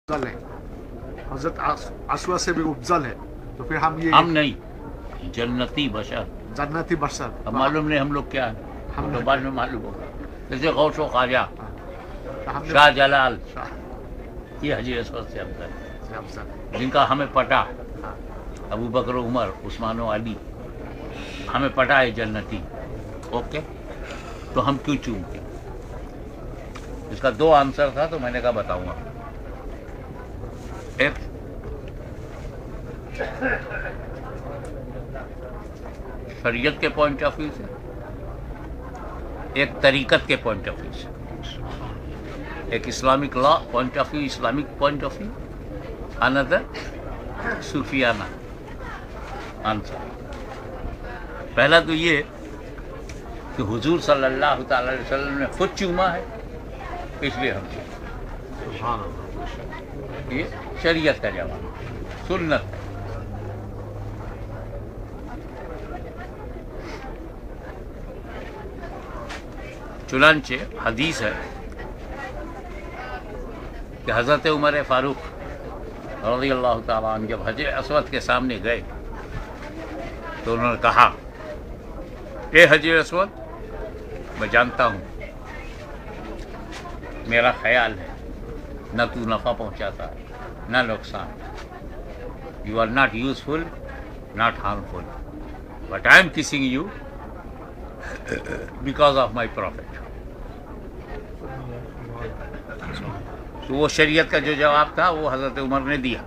افضل ہے, حضرت اسود سے بھی افضل ہے, تو پھر ہم یہ ہم نہیں, جنتی بشر. جنتی بشر. اب معلوم نہیں ہم لوگ کیا ہیں, ہم تو بعد میں معلوم ہوگا. جیسے غوث و خواجہ, شاہ جلال, یہ حجر اسود سے افضل, جن کا ہمیں پٹا, ابو بکر و عمر, عثمان و علی, ہمیں پٹا ہے جنتی. اوکے, تو ہم کیوں چونکے؟ اس کا 2 آنسر تھا, تو میں نے کہا بتاؤں گا. ایک شریعت کے پوائنٹ آف ویو سے, ایک طریقت کے پوائنٹ آف ویو سے, ایک Islamic law point of view, Islamic point of view, اندر صوفیانہ آنسر. پہلا تو یہ کہ حضور صلی اللہ تعالی علیہ وسلم نے خود چوما ہے, اس لیے ہم یہ شریعت کا جواب, سنت ہے. چنانچہ حدیث ہے کہ حضرت عمر فاروق رضی اللہ تعالیٰ عنہ جب حجر اسود کے سامنے گئے تو انہوں نے کہا, اے حجر اسود, میں جانتا ہوں, میرا خیال ہے نہ تو نفع پہنچاتا ہے نہ نقصان. You are not useful, not harmful, but I am kissing you because of my profit. تو وہ شریعت کا جو جواب تھا وہ حضرت عمر نے دیا.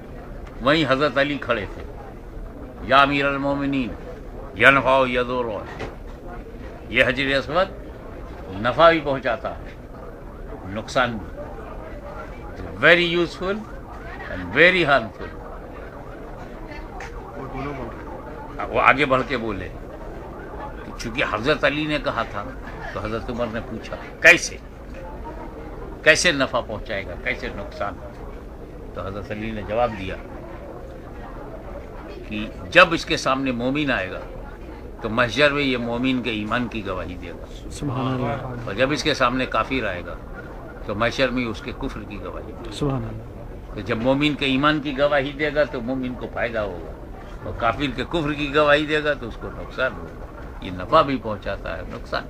وہیں حضرت علی کھڑے تھے, یا امیر المومنین ینفع و یضر, یہ حجر اسود نفع بھی پہنچاتا ہے, نقصان بھی. Very useful and very harmful. وہ آگے بڑھ کے بولے کہ چونکہ حضرت علی نے کہا تھا, تو حضرت عمر نے پوچھا کیسے نفع پہنچائے گا, کیسے نقصان؟ تو حضرت علی نے جواب دیا کہ جب اس کے سامنے مومن آئے گا تو محشر میں یہ مومن کے ایمان کی گواہی دے گا, سبحان اللہ. اور جب اس کے سامنے کافر آئے گا تو محشر میں اس کے کفر کی گواہی دے گا. سبحان اللہ. تو جب مومن کے ایمان کی گواہی دے گا تو مومن کو فائدہ ہوگا, اور کافر کے کفر کی گواہی دے گا تو اس کو نقصان ہوگا. یہ نفع بھی پہنچاتا ہے, نقصان.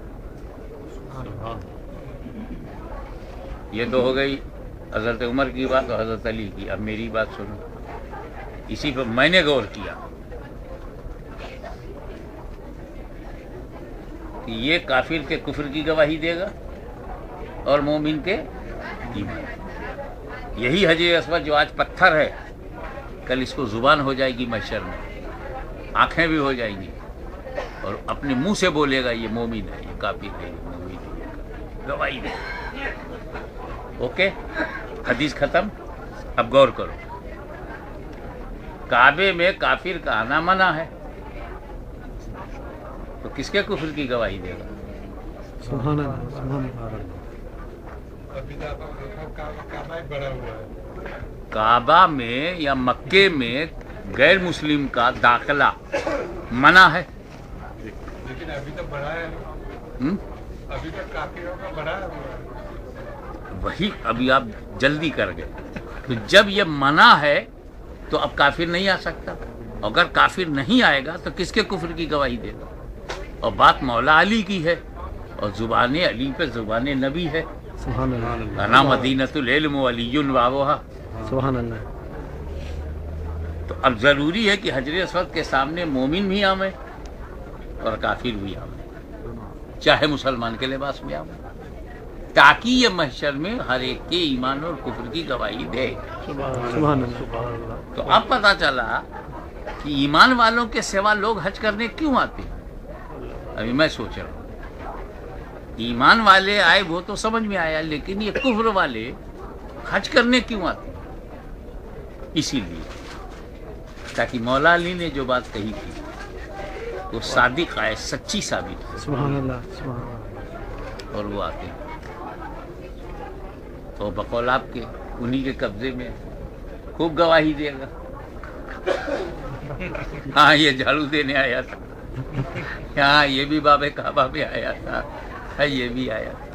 یہ تو ہو گئی حضرت عمر کی بات اور حضرت علی کی. اب میری بات سنو, اسی پر میں نے غور کیا کہ یہ کافر کے کفر کی گواہی دے گا اور مومن کے ایمان. یہی حجر اسود جو آج پتھر ہے, کل اس کو زبان ہو جائے گی محشر میں, آنکھیں بھی ہو جائیں گی, اور اپنے منہ سے بولے گا یہ مومن ہے, یہ کافر ہے, یہ مومن ہے, گواہی دے. اوکے, حدیث ختم. اب غور کرو, کعبے میں کافر کا آنا منع ہے, تو کس کے کفر کی گواہی دے گا؟ سبحان اللہ. سبحان اللہ. کعبہ میں یا مکے میں غیر مسلم کا داخلہ منع ہے, لیکن ابھی تک بڑھا ہے, ابھی تک کافروں کا بڑھا ہے. وہی ابھی آپ جلدی کر گئے. تو جب یہ منع ہے تو اب کافر نہیں آ سکتا. اگر کافر نہیں آئے گا تو کس کے کفر کی گواہی دے گا؟ اور بات مولا علی کی ہے, اور زبان علی پہ زبان نبی ہے. سبحان اللہ. انا مدینۃ العلم وعلی بابھا. سبحان اللہ. تو اب ضروری ہے کہ حجر اسود کے سامنے مومن بھی آویں اور کافر بھی آویں, چاہے مسلمان کے لباس میں آویں, تاکہ یہ محشر میں ہر ایک کے ایمان اور کفر کی گواہی دے. سبحان اللہ. تو اب پتہ چلا کہ ایمان والوں کے سوا لوگ حج کرنے کیوں آتے ہیں. ابھی میں سوچ رہا ہوں, ایمان والے آئے وہ تو سمجھ میں آیا, لیکن یہ کفر والے حج کرنے کیوں آتے ہیں؟ اسی لیے تاکہ مولا علی نے جو بات کہی تھی وہ صادق ہے, سچی ثابت ہے. سبحان اللہ. سبحان اللہ. اور وہ آتے ہیں تو بقول آپ کے انہی کے قبضے میں خوب گواہی دے گا. ہاں یہ جھاڑو دینے آیا تھا, ہاں یہ بھی باب کعبہ میں آیا تھا, یہ بھی آیا تھا.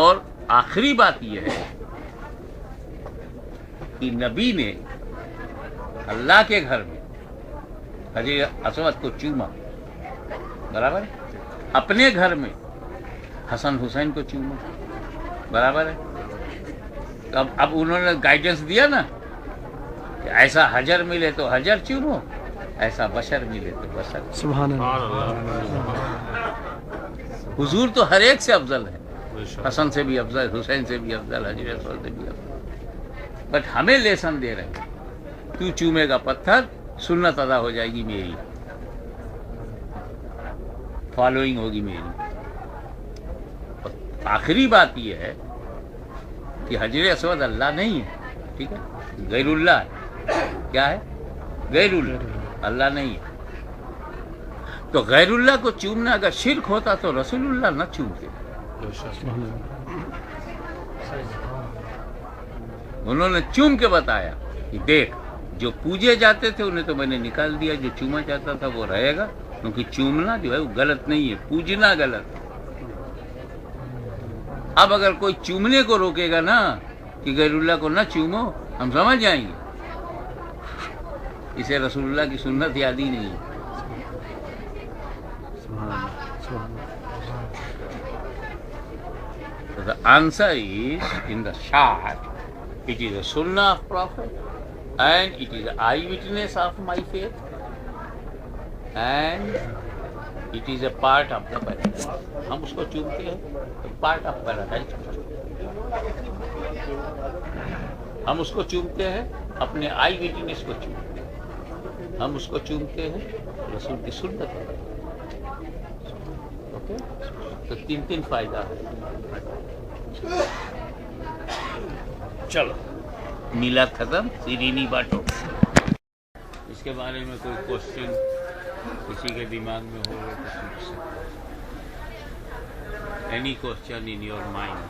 اور آخری بات یہ ہے کہ نبی نے اللہ کے گھر میں حجر اسود کو چوما، برابر ہے، اپنے گھر میں حسن حسین کو چوما، برابر ہے۔ اب انہوں نے گائیڈنس دیا نا کہ ایسا حجر ملے تو حجر چومو، ایسا بشر ملے تو بشر۔ سبحان اللہ، حضور تو ہر ایک سے افضل ہے، حسن سے بھی افضل، حسین سے بھی افضل، حجر اسود سے بھی افضل، بٹ ہمیں لیسن دے رہے ہیں، تو چومے گا پتھر، سنت ادا ہو جائے گی میری، فالوئنگ ہوگی میری۔ اور آخری بات یہ ہے کہ حجر اسود اللہ نہیں ہے، ٹھیک ہے، غیر اللہ ہے۔ کیا ہے؟ غیر اللہ، اللہ نہیں ہے۔ تو غیر اللہ کو چومنا اگر شرک ہوتا تو رسول اللہ نہ چومتے۔ انہوں نے چوم کے بتایا کہ دیکھ، جو پوجے جاتے تھے انہیں تو میں نے نکال دیا، جو چوما جاتا تھا وہ رہے گا، کیونکہ چومنا جو ہے وہ غلط نہیں ہے، پوجنا غلط ہے۔ اب اگر کوئی چومنے کو روکے گا نا کہ غیر اللہ کو نہ چومو، ہم سمجھ جائیں گے اسے رسول اللہ کی سنت یاد ہی نہیں ہے۔ The answer is in the short. It is a sunnah of Prophet and it is an eyewitness of my faith and it is a part of the paradise. ہم اس کو چومتے ہیں، پارٹ آف پیراڈائز۔ ہم اس کو چومتے ہیں، اپنے آئی witness کو چومتے ہیں، ہم اس کو چومتے ہیں، رسول کی سنت ہے۔ اوکے، تو تین فائدہ ہے۔ چلو میلاد ختم، سیرینی بانٹو۔ اس کے بارے میں کوئی کوشچن کسی کے دماغ میں ہو تو پوچھ سکتے۔ Any question in your mind,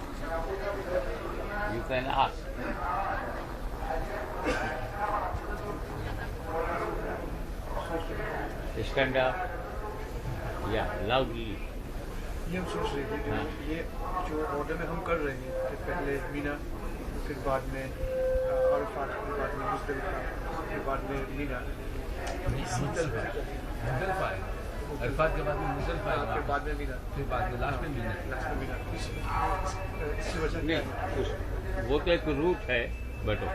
you can ask. Stand up. Yeah, loudly. یہ ہم سوچ رہے تھے کہ یہ جو آرڈر میں ہم کر رہے ہیں کہ پہلے مینا، پھر بعد میں عرفات، پھر بعد میں مزدلفہ، پھر بعد میں مینا، عرفات کے بعد میں مزدلفہ، پھر بعد میں مینا، پھر بعد میں لاسٹ میں مینا۔ لاسٹ میں مینا، اس کی وجہ نہیں، وہ تو ایک روٹ ہے بیٹو۔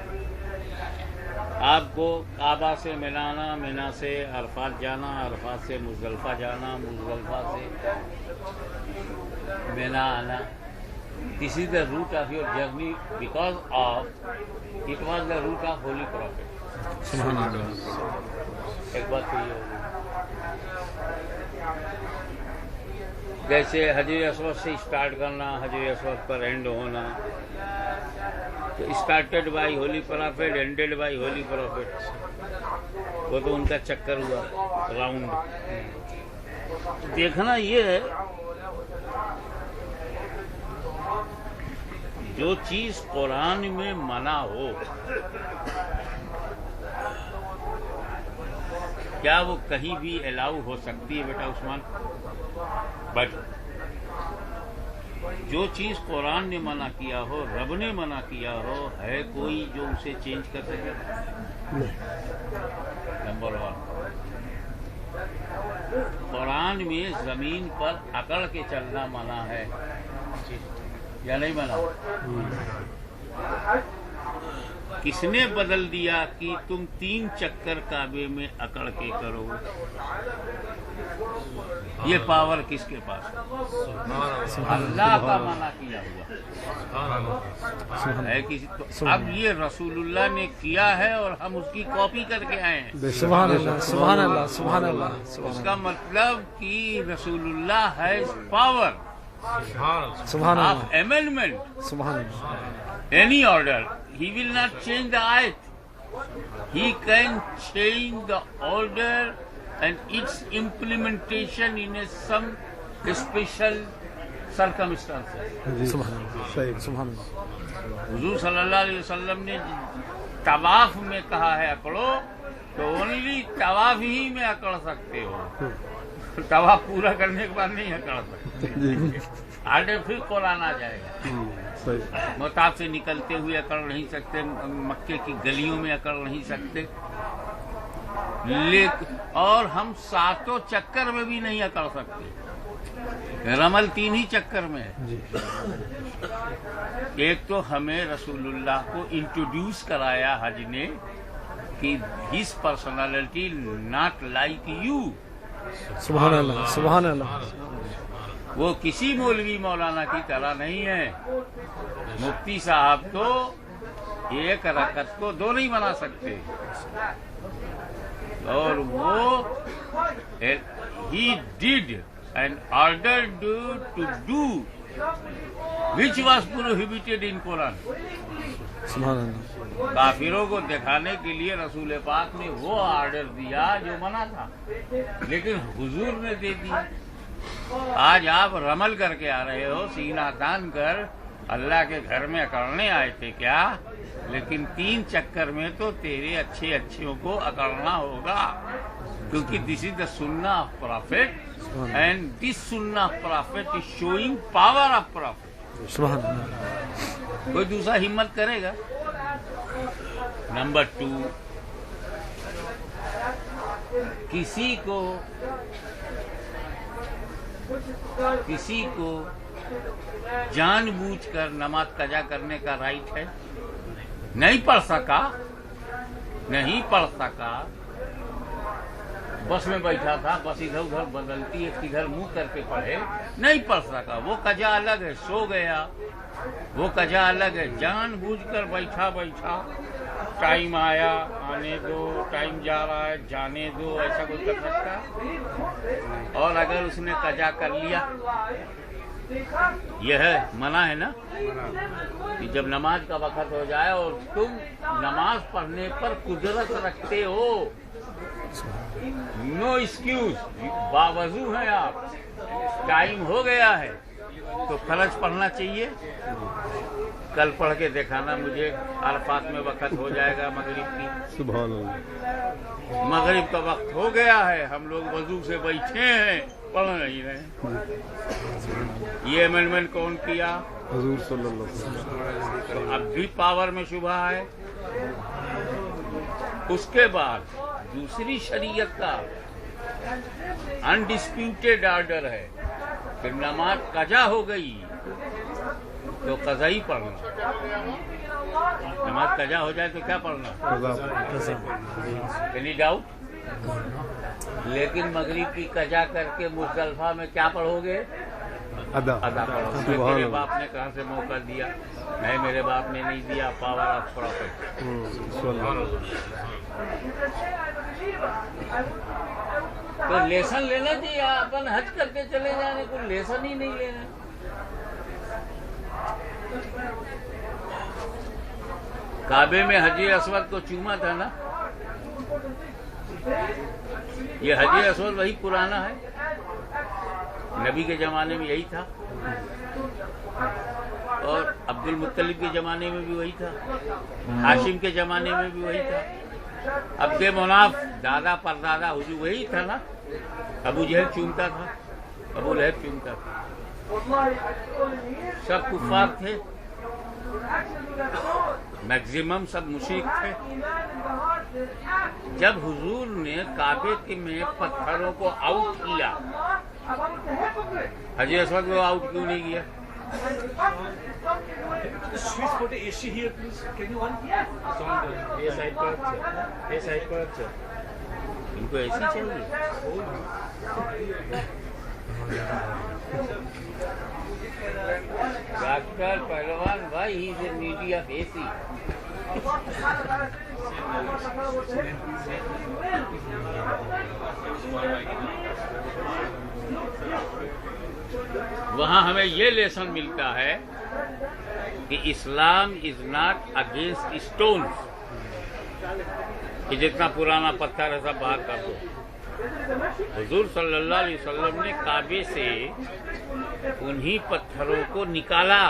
آپ کو کعبہ سے مینا آنا، مینا سے عرفات جانا، عرفات سے مزدلفہ جانا، مزدلفہ سے مینا آنا، this is the route of your journey because of it was the route of holy prophet. ایک بات تو یہ ہوگی، جیسے حجر اسود سے اسٹارٹ کرنا، حجر اسود پر اینڈ ہونا، تو started by holy prophet, ended by holy prophet, وہ تو ان کا چکر ہوا راؤنڈ۔ دیکھنا یہ ہے جو چیز قرآن میں منع ہو کیا وہ کہیں بھی الاؤ ہو سکتی ہے بیٹا عثمان؟ بٹ جو چیز قرآن نے منع کیا ہو، رب نے منع کیا ہو، ہے کوئی جو اسے چینج کر سکے؟ نمبر 1، قرآن میں زمین پر اکڑ کے چلنا منع ہے یا نہیں منع؟ کس نے بدل دیا کہ تم 3 چکر کعبے میں اکڑ کے کرو؟ یہ پاور کس کے پاس؟ اللہ کا منع کیا ہوا ہے کسی تو اب یہ رسول اللہ نے کیا ہے اور ہم اس کی کاپی کر کے آئے ہیں۔ سبحان اللہ، سبحان اللہ، سبحان اللہ۔ اس کا مطلب کہ رسول اللہ ہے پاور سبحان آف اللہ، امینڈمنٹ، سبحان اللہ۔ any order. He will not change the ayat. He can change the order and its implementation in some special circumstances. سبحان اللہ، صحیح، سبحان اللہ۔ حضور صلی اللہ علیہ وسلم نے طواف میں کہا ہے اکڑو، تو اونلی طواف ہی میں اکڑ سکتے ہو، طواف پورا کرنے کے بعد نہیں اکڑ سکتے۔ आर्डर फिर कुरान आ जाएगा। सही मोहताब से निकलते हुए अकड़ नहीं सकते, मक्के की गलियों में अकड़ नहीं सकते, और हम 7 चक्कर में भी नहीं अकड़ सकते। रमल 3 ही चक्कर में है। एक तो हमें रसूलुल्लाह को इंट्रोड्यूस कराया हज ने कि his personality not like you. सुभान अल्लाह, सुभान अल्लाह। वो किसी मौलवी मौलाना की तरह नहीं है। मुफ्ती साहब तो एक रकत को 2 नहीं बना सकते, और वो he did and ordered to do which was prohibited in Quran। सुभान अल्लाह। काफिरों को दिखाने के लिए रसूल पाक ने वो ऑर्डर दिया जो मना था, लेकिन हुजूर ने दे दिया। आज आप रमल करके आ रहे हो, सीना तान कर अल्लाह के घर में अकड़ने आए थे क्या? लेकिन 3 चक्कर में तो तेरे अच्छों को अकड़ना होगा, क्योंकि दिस इज द सुन्ना ऑफ प्रॉफिट एंड दिस सुन्ना of profit is showing power of profit. सुभान अल्लाह। कोई दूसरा हिम्मत करेगा? नंबर 2, किसी को जानबूझकर नमाज कजा करने का राइट है? नहीं पढ़ सका, बस में बैठा था, बस इधर उधर बदलती है, किधर मुंह करके पढ़े, नहीं पढ़ सका, वो कजा अलग है, सो गया, वो कजा अलग है। जानबूझकर बैठा टाइम आया, आने दो, टाइम जा रहा है, जाने दो, ऐसा कुछ कर सकता? और अगर उसने कजा कर लिया, यह मना है ना कि जब नमाज का वक्त हो जाए और तुम नमाज पढ़ने पर कुदरत रखते हो, नो एक्सक्यूज, बावजू हैं आप, टाइम हो गया है, तो फर्ज पढ़ना चाहिए। कल पढ़ के दिखाना मुझे, अरफात में वक्त हो जाएगा मगरिब की। सुभान अल्लाह। मगरिब का वक्त हो गया है, हम लोग वजू से बैठे हैं, पढ़ नहीं रहे। ये अमेंडमेंट कौन किया? हुजूर सल्लल्लाहु अलैहि वसल्लम। तो अब भी पावर में शुबा है। उसके बाद दूसरी शरीयत का अनडिस्प्यूटेड ऑर्डर है कि नमाज कजा हो गई तो कजा ही पढ़ना। नमाज कजा हो जाए तो क्या पढ़ना? Any doubt? लेकिन मगरिब की कजा करके मुज़दलिफा में क्या पढ़ोगे? अदा पढ़ोगे। मेरे बाप ने कहाँ से मौका दिया? नहीं, मेरे बाप ने नहीं दिया। Power of profit. तो लेसन लेना चाहिए, अपन हज करके चले जाने को लेसन ही नहीं लेना। काबे में हजी असवद को चूमा था ना, ये हजी असवद वही पुराना है, नबी के जमाने में यही था, और अब्दुल मुत्तलिब के जमाने में भी वही था, हाशिम के जमाने में भी वही था, अब्दे मुनाफ दादा परदादा हुजूर वही था ना। अबू जहल चूमता था, अबू लहब चूमता था, सब कुफार थे, मैक्सिमम सब मुशरिक थे। जब हुजूर ने काबे के में पत्थरों को आउट किया, हजी असवद को आउट क्यों नहीं किया? Switch for the AC here, please. Can you on? इनको ऐसी चाहिए। डॉक्टर पहलवान भाई, ही इज मीडिया फेसी। वहाँ हमें ये लेसन मिलता है कि Islam is not against stones, कि जितना पुराना पत्थर है सब बाहर कर दो। हुजूर सल्लल्लाहु अलैहि वसल्लम ने काबे से उन्हीं पत्थरों को निकाला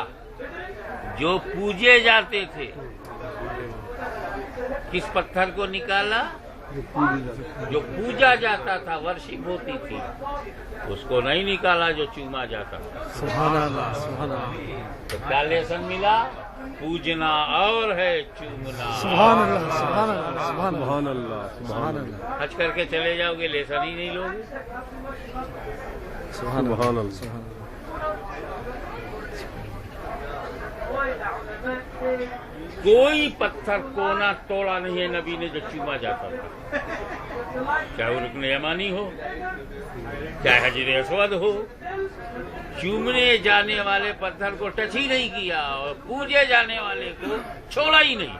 जो पूजे जाते थे। किस पत्थर को निकाला? جو پوجا جاتا تھا، ورشپ ہوتی تھی، اس کو نہیں نکالا جو چوما جاتا تھا. سبحان اللہ سبحان اللہ تو کیا لیسن ملا؟ پوجنا اور ہے چومنا. سبحان اللہ سبحان اللہ سبحان اللہ سبحان اللہ حج کر کے چلے جاؤ گے، لیسن ہی نہیں لوگے. سبحان اللہ. کوئی پتھر کونا توڑا نہیں ہے نبی نے جو چوما جاتا تھا، چاہے وہ رکن یمانی ہو، چاہے حجر اسود ہو. چومنے جانے والے پتھر کو ٹچ ہی نہیں کیا اور پوجے جانے والے کو چھوڑا ہی نہیں.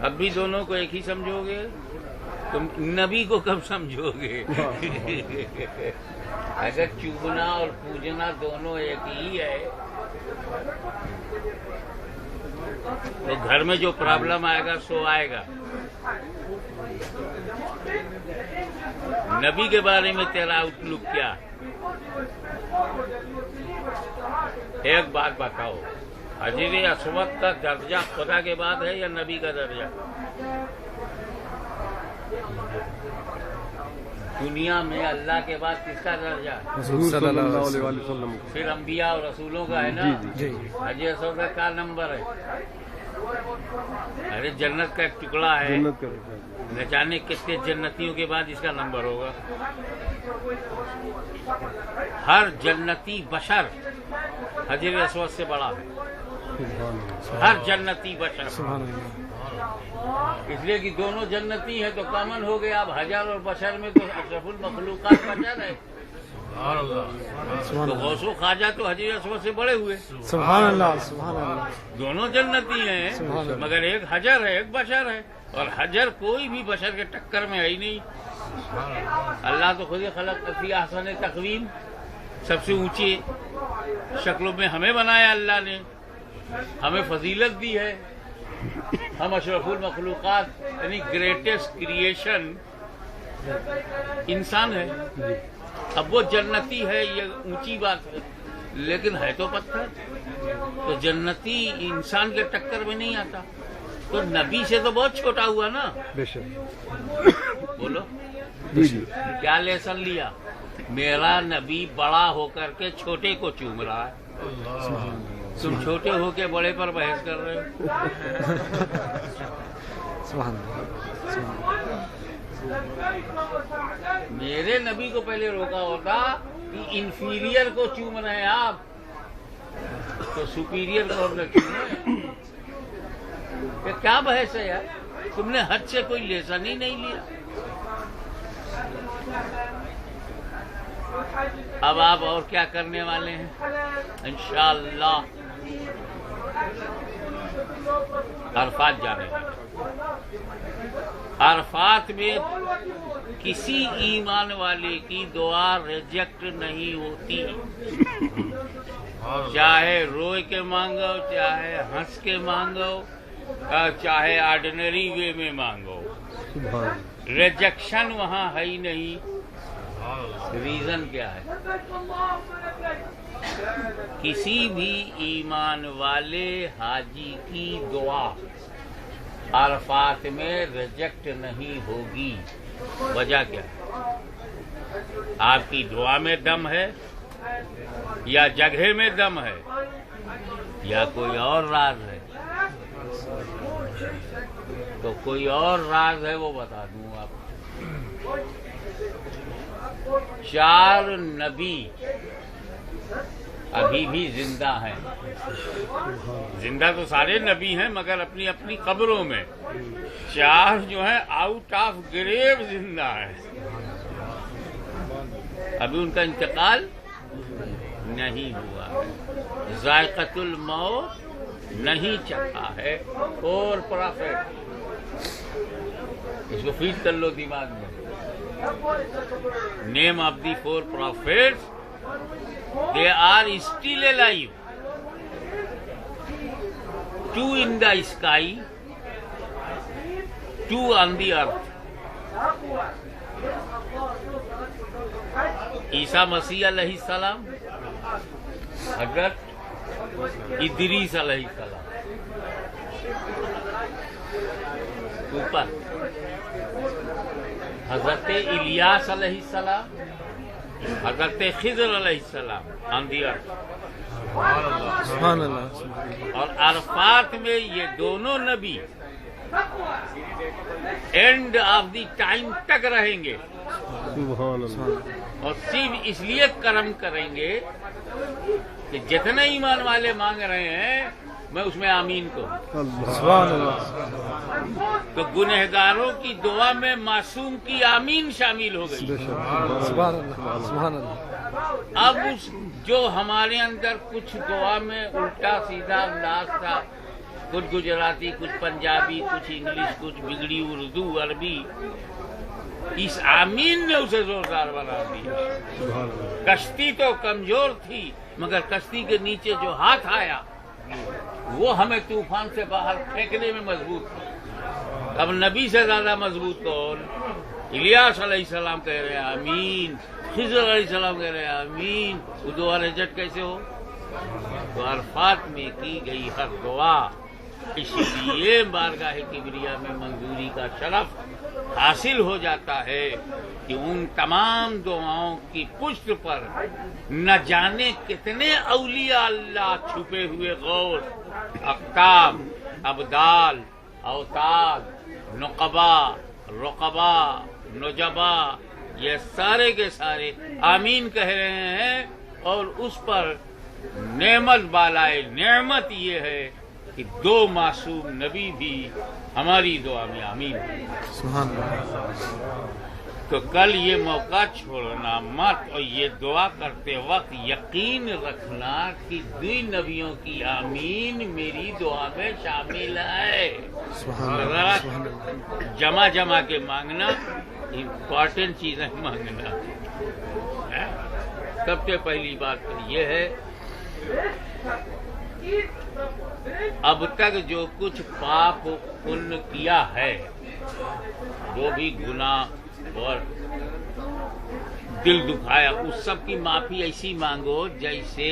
اب بھی دونوں کو ایک ہی سمجھو گے؟ تم نبی کو کب سمجھو گے؟ اگر چومنا اور پوجنا دونوں ایک ہی ہے تو گھر میں جو پرابلم آئے گا سو آئے گا. نبی کے بارے میں تیرا آؤٹ لک کیا؟ ایک بات بتاؤ، حجر اسود کا درجہ خدا کے بعد ہے یا نبی کا درجہ؟ دنیا میں اللہ کے بعد کس کا درجہ؟ حضور صلی اللہ علیہ وسلم. پھر انبیاء اور رسولوں کا ہے نا. حجر اسود کا کیا نمبر ہے؟ ارے جنت کا ایک ٹکڑا ہے، نہ جانے کتنے جنتیوں کے بعد اس کا نمبر ہوگا. ہر جنتی بشر حجر اسود سے بڑا ہے، ہر جنتی بشر. اس لیے کہ دونوں جنتی ہیں تو کامن ہو گیا. اب حجر اور بشر میں تو اشرف المخلوقات بشر ہے. تو غوث و خواجہ تو حجر اسود سے بڑے ہوئے. سبحان اللہ سبحان اللہ. دونوں جنتی ہیں مگر ایک حجر ہے ایک بشر ہے، اور حجر کوئی بھی بشر کے ٹکر میں ہے ہی نہیں. اللہ تو خود ہی خلق فی احسن تقویم، سب سے اونچی شکلوں میں ہمیں بنایا اللہ نے، ہمیں فضیلت دی ہے. ہم اشرف المخلوقات یعنی گریٹسٹ کریشن انسان ہے. اب وہ جنتی ہے یہ اونچی بات ہے، لیکن ہے تو پتھر. تو جنتی انسان کے ٹکر میں نہیں آتا. تو نبی سے تو بہت چھوٹا ہوا نا. بولو کیا لیسن لیا؟ میرا نبی بڑا ہو کر کے چھوٹے کو چوم رہا ہے، تم چھوٹے ہو کے بڑے پر بحث کر رہے ہو. میرے نبی کو پہلے روکا ہوتا کہ انفیریئر کو چوم رہے ہیں آپ، تو سپیریئر کو ہم نے چوما. یہ کیا بحث ہے یار؟ تم نے حد سے کوئی لیسن ہی نہیں لیا. اب آپ اور کیا کرنے والے ہیں؟ انشاءاللہ عرفات جانے والے. عرفات میں کسی ایمان والے کی دعا ریجیکٹ نہیں ہوتی، چاہے روئے کے مانگو، چاہے ہنس کے مانگو، چاہے آرڈنری وے میں مانگو. ریجیکشن وہاں ہے ہی نہیں. ریزن کیا ہے؟ کسی بھی ایمان والے حاجی کی دعا عرفات میں ریجیکٹ نہیں ہوگی. وجہ کیا ہے؟ آپ کی دعا میں دم ہے، یا جگہ میں دم ہے، یا کوئی اور راز ہے. تو کوئی اور راز ہے وہ بتا دوں آپ. 4 نبی ابھی بھی زندہ ہیں. زندہ تو سارے نبی ہیں مگر اپنی اپنی قبروں میں. 4 جو ہیں آؤٹ آف گریو زندہ ہیں. ابھی ان کا انتقال نہیں ہوا ہے، ذائقۃ الموت نہیں چکھا ہے. اور پرافٹ اس کو فیڈ کر لو دماغ میں. Name of the 4 prophets, they are still alive. 2 in the sky, 2 on the earth. عیسیٰ مسیح علیہ السلام، حضرت ادریس علیہ السلام. ऊपर हजरत इलियास अलैहिस्सलाम, हजरत खिज़र अलैहिस्सलाम ऑन दी अर्थ, सुभान अल्लाह और अरफात में ये दोनों नबी एंड ऑफ द टाइम तक रहेंगे सुभान अल्लाह और सिर्फ इसलिए कर्म करेंगे कि जितने ईमान वाले मांग रहे हैं मैं उसमें आमीन कहूं। सुभान अल्लाह तो गुनहगारों की दुआ में मासूम की आमीन शामिल हो गई। सुभान अल्लाह सुभान अल्लाह अब उस जो हमारे अंदर कुछ दुआ में उल्टा सीधा अंदाज था, कुछ गुजराती, कुछ पंजाबी, कुछ इंग्लिश, कुछ बिगड़ी उर्दू अरबी, इस आमीन ने उसे जोरदार बना दिया। कश्ती तो कमजोर थी मगर कश्ती के नीचे जो हाथ आया वो हमें तूफान से बाहर फेंकने में मजबूत था। अब नबी से ज्यादा मजबूत कौन? इलियास अलैहिस्सलाम कह रहे हैं आमीन, खिज़र अलैहिस्सलाम कह रहे हैं आमीन, वो दुआ रिजेक्ट कैसे हो? तो अरफात में की गई हर दुआ इसलिए बारगाह किबरिया में मंजूरी का शरफ हासिल हो जाता है कि उन तमाम दुआओं की पुष्ट पर न जाने कितने औलिया अल्लाह छुपे हुए गौस, अख्ताब, अब्दाल, अवताद, नुकबा, रुकबा, नुजबा, ये सारे के सारे आमीन कह रहे हैं। और उस पर नेमत बालाए नेमत ये है कि दो मासूम नबी भी हमारी दुआ में आमीन। सुभान अल्लाह तो कल ये मौका छोड़ना मत और ये दुआ करते वक्त यकीन रखना कि दुई नबियों की आमीन मेरी दुआ में शामिल है। सुभान जरा जमा जमा के मांगना, इम्पोर्टेंट चीजें मांगना। सबसे पहली बात तो ये है अब तक जो कुछ पाप पुण्य किया है, जो भी गुनाह और दिल दुखाया, उस सब की माफी ऐसी मांगो जैसे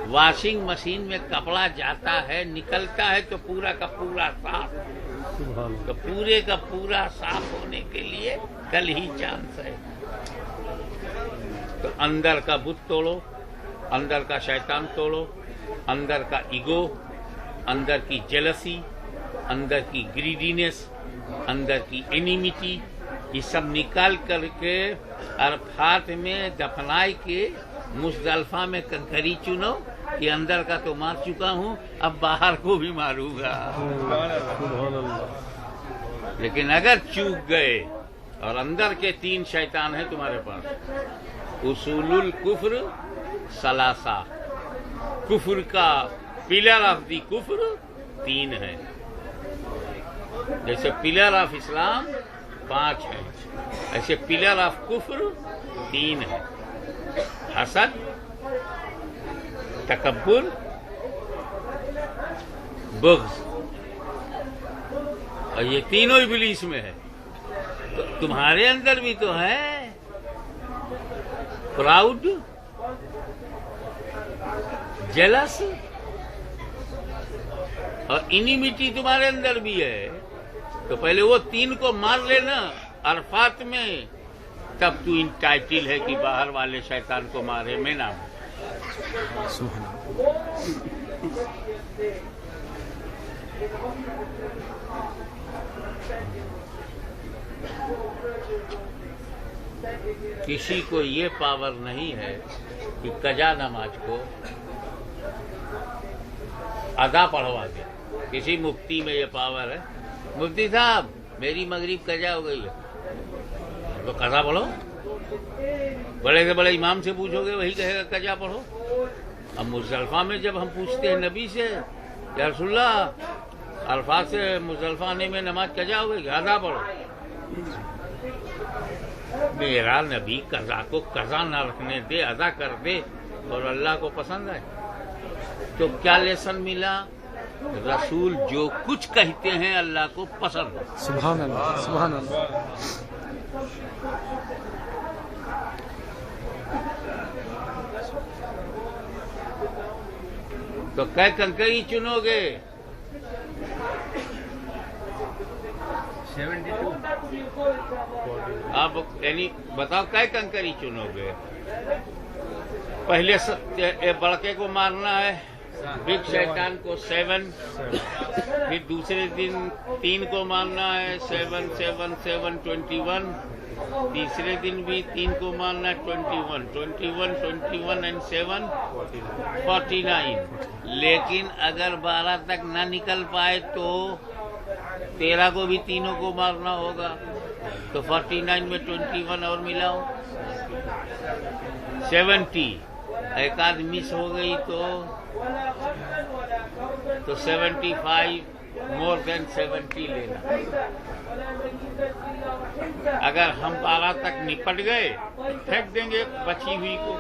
वॉशिंग मशीन में कपड़ा जाता है, निकलता है तो पूरा का पूरा साफ, तो पूरे का पूरा साफ होने के लिए कल ही चांस है। तो अंदर का बुत तोड़ो, अंदर का शैतान तोड़ो, अंदर का ईगो, अंदर की जेलसी, अंदर की ग्रीडीनेस, अंदर की एनिमिटी, ये सब निकाल करके अरफात में दफनाए के मुज़दलिफा में कंकरी चुनो कि अंदर का तो मार चुका हूं, अब बाहर को भी मारूंगा। लेकिन अगर चूक गए और अंदर के 3 शैतान हैं तुम्हारे पास, उसूलुल कुफ्र सलासा, कुफ्र का पिलर ऑफ दी कुफ्र 3 है। जैसे पिलर ऑफ इस्लाम 5 है, ऐसे पिलर ऑफ कुफ्र 3 है। हसद, तकब्बुर, बुग़्ज़, और ये तीनों इब्लीस में है। तो तुम्हारे अंदर भी तो है प्राउड, जेलस और इनिमिटी तुम्हारे अंदर भी है। तो पहले वो 3 को मार लेना अरफात में, तब तू इंटाइटल है कि बाहर वाले शैतान को मारे में ना। किसी को ये पावर नहीं है कि कजा नमाज को अदा पढ़वा दे। किसी मुफ्ती में ये पावर है, मुफ्ती साहब मेरी मगरिब कजा हो गई है, तो कजा पढ़ो। बड़े से बड़े इमाम से पूछोगे वही कहेगा कजा पढ़ो। अब मुज़दलिफा में जब हम पूछते हैं नबी से, या रसूलल्लाह अरफात से मुज़दलिफा आने में नमाज कजा हो गई, अदा पढ़ो। मेरा नबी कजा को कजा ना रखने दे, अदा कर दे और अल्लाह को पसंद आए। तो क्या लेसन मिला? रसूल जो कुछ कहते हैं अल्लाह को पसंद है। सुभान अल्लाह सुभान अल्लाह। तो कै कंकरी चुनोगे? आप यानी बताओ कै कंकरी चुनोगे? पहले बड़के को मारना है, बिग शैतान को 7, फिर दूसरे दिन 3 को मारना है, 7, 7, 7, 21, तीसरे दिन भी 3 को मारना है, 21, 21, 21 एंड 7, 49। लेकिन अगर 12 तक ना निकल पाए तो 13 को भी तीनों को मारना होगा, तो 49 में 21 और मिलाओ, 70। एक आध मिस हो गई तो 75, मोर देन 70 लेना। अगर हम 12 तक निपट गए फेंक देंगे बची हुई को,